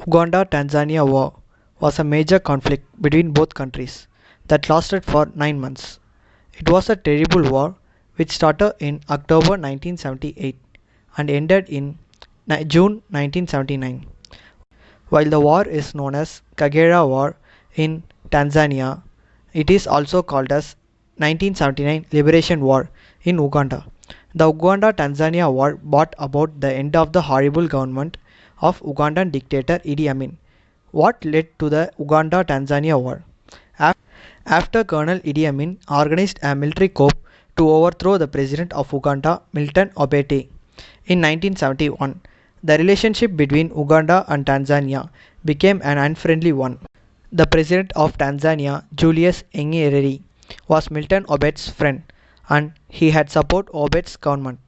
Uganda-Tanzania War was a major conflict between both countries that lasted for 9 months. It was a terrible war which started in October 1978 and ended in June 1979. While the war is known as Kagera War in Tanzania, it is also called as 1979 Liberation War in Uganda. The Uganda-Tanzania War brought about the end of the horrible government of Ugandan dictator Idi Amin. What led to the Uganda-Tanzania War? After Colonel Idi Amin organized a military coup to overthrow the president of Uganda, Milton Obote, in 1971, the relationship between Uganda and Tanzania became an unfriendly one. The president of Tanzania, Julius Nyerere, was Milton Obote's friend and he had supported Obote's government.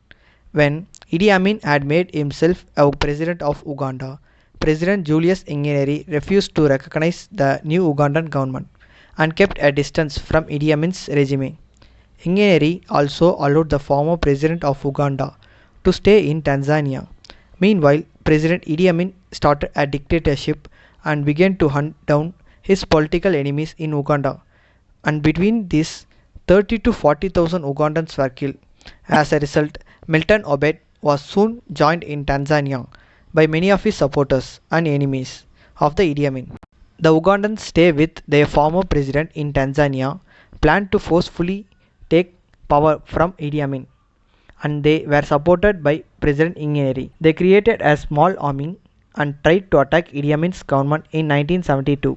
When Idi Amin had made himself a president of Uganda, President Julius Nyerere refused to recognize the new Ugandan government and kept a distance from Idi Amin's regime. Nyerere also allowed the former president of Uganda to stay in Tanzania. Meanwhile, President Idi Amin started a dictatorship and began to hunt down his political enemies in Uganda. And between these, 30 to 40,000 Ugandans were killed. As a result, Milton Obote was soon joined in Tanzania by many of his supporters and enemies of the Idi Amin. The Ugandans stay with their former president in Tanzania planned to forcefully take power from Idi Amin and they were supported by President Nyerere. They created a small army and tried to attack Idi Amin's government in 1972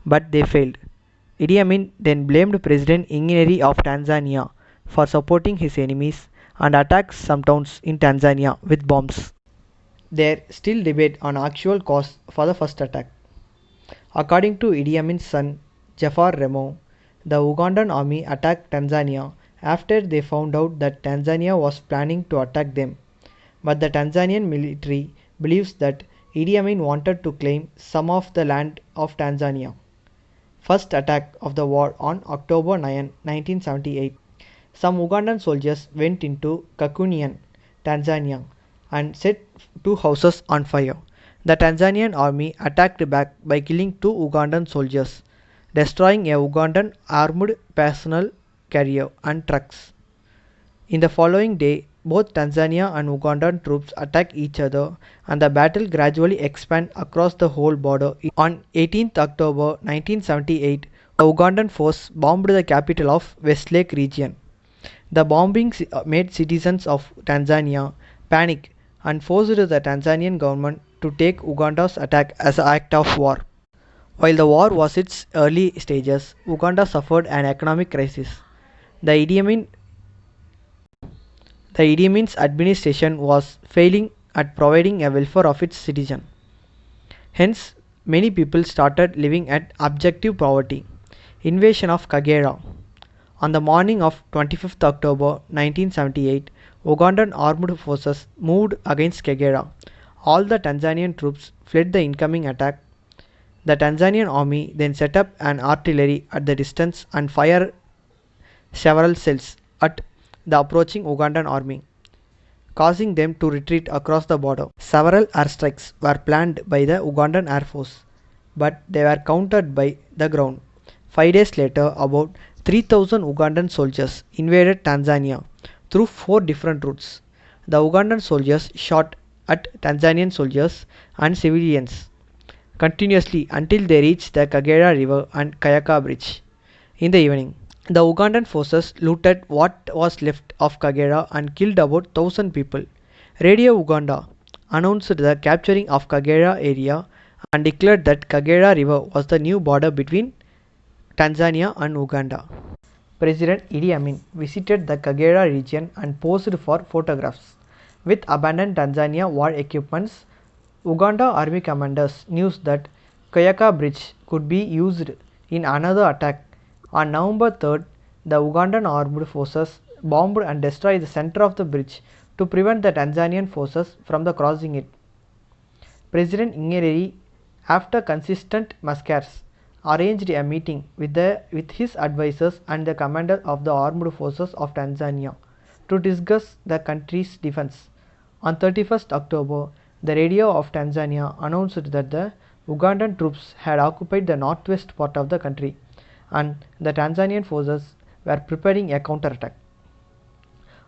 but they failed. Idi Amin then blamed President Nyerere of Tanzania for supporting his enemies and attacked some towns in Tanzania with bombs. There still debate on actual cause for the first attack. According to Idi Amin's son Jafar Remo, the Ugandan army attacked Tanzania after they found out that Tanzania was planning to attack them. But the Tanzanian military believes that Idi Amin wanted to claim some of the land of Tanzania. First attack of the war on October 9, 1978. Some Ugandan soldiers went into Kakunian, Tanzania and set two houses on fire. The Tanzanian army attacked back by killing two Ugandan soldiers, destroying a Ugandan armored personnel carrier and trucks. In the following day, both Tanzania and Ugandan troops attacked each other and the battle gradually expanded across the whole border. On 18th October 1978, the Ugandan force bombed the capital of Westlake region. The bombing made citizens of Tanzania panic and forced the Tanzanian government to take Uganda's attack as an act of war. While the war was in its early stages, Uganda suffered an economic crisis. The Idi Amin's administration was failing at providing a welfare of its citizens. Hence, many people started living at objective poverty. Invasion of Kagera. On the morning of 25th October 1978, Ugandan armed forces moved against Kagera. All the Tanzanian troops fled the incoming attack. The Tanzanian army then set up an artillery at the distance and fired several shells at the approaching Ugandan army, causing them to retreat across the border. Several airstrikes were planned by the Ugandan Air Force, but they were countered by the ground. 5 days later, about 3,000 Ugandan soldiers invaded Tanzania through 4 different routes. The Ugandan soldiers shot at Tanzanian soldiers and civilians continuously until they reached the Kagera River and Kayaka Bridge. In the evening, the Ugandan forces looted what was left of Kagera and killed about 1,000 people. Radio Uganda announced the capturing of Kagera area and declared that Kagera River was the new border between Tanzania and Uganda. President Idi Amin visited the Kagera region and posed for photographs. With abandoned Tanzania war equipments, Uganda army commanders knew that Kayaka Bridge could be used in another attack. On November 3rd, the Ugandan armed forces bombed and destroyed the center of the bridge to prevent the Tanzanian forces from crossing it. President Nyerere, after consistent massacres, arranged a meeting with his advisors and the commander of the armed forces of Tanzania to discuss the country's defense. On 31st October, the radio of Tanzania announced that the Ugandan troops had occupied the northwest part of the country and the Tanzanian forces were preparing a counterattack.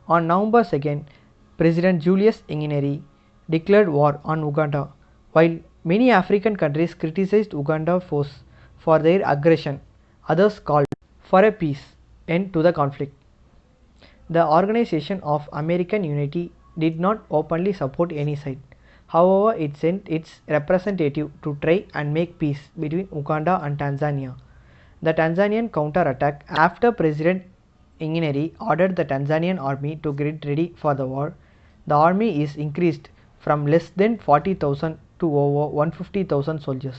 On November 2nd, President Julius Nyerere declared war on Uganda. While many African countries criticized Ugandan force for their aggression, others called for a peace end to the conflict. The Organization of American Unity did not openly support any side. However, it sent its representative to try and make peace between Uganda and Tanzania. The Tanzanian counterattack after President Nyerere ordered the Tanzanian army to get ready for the war. The army is increased from less than 40,000 to over 150,000 soldiers.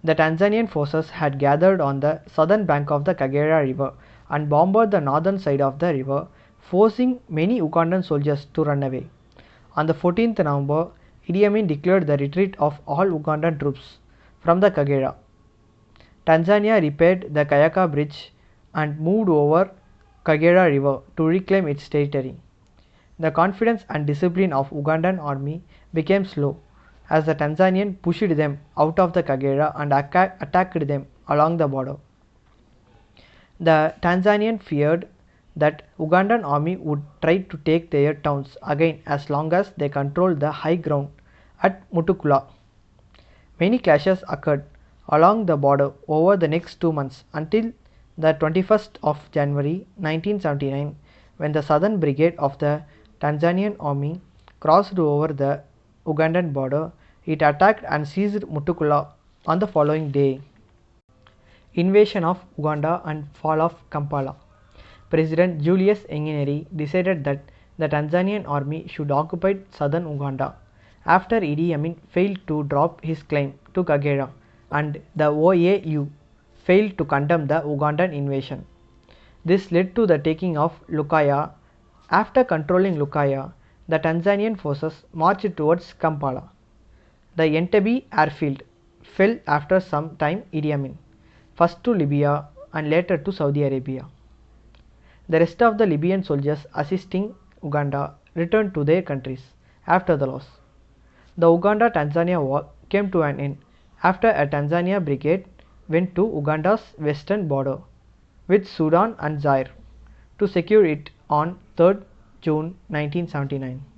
The Tanzanian forces had gathered on the southern bank of the Kagera River and bombarded the northern side of the river, forcing many Ugandan soldiers to run away. On the 14th November, Idi Amin declared the retreat of all Ugandan troops from the Kagera. Tanzania repaired the Kayaka bridge and moved over Kagera River to reclaim its territory. The confidence and discipline of Ugandan army became slow as the Tanzanian pushed them out of the Kagera and attacked them along the border. The Tanzanian feared that Ugandan army would try to take their towns again as long as they controlled the high ground at Mutukula. Many clashes occurred along the border over the next 2 months until the 21st of January 1979, when the Southern Brigade of the Tanzanian army crossed over the Ugandan border. It attacked and seized Mutukula on the following day. Invasion of Uganda and fall of Kampala. President Julius Nyerere decided that the Tanzanian army should occupy southern Uganda after Idi Amin failed to drop his claim to Kagera and the OAU failed to condemn the Ugandan invasion. This led to the taking of Lukaya. After controlling Lukaya, the Tanzanian forces marched towards Kampala. The Entebbe airfield fell after some time. Idi Amin, first to Libya and later to Saudi Arabia. The rest of the Libyan soldiers assisting Uganda returned to their countries after the loss. The Uganda-Tanzania war came to an end after a Tanzania brigade went to Uganda's western border with Sudan and Zaire to secure it on 3rd June 1979.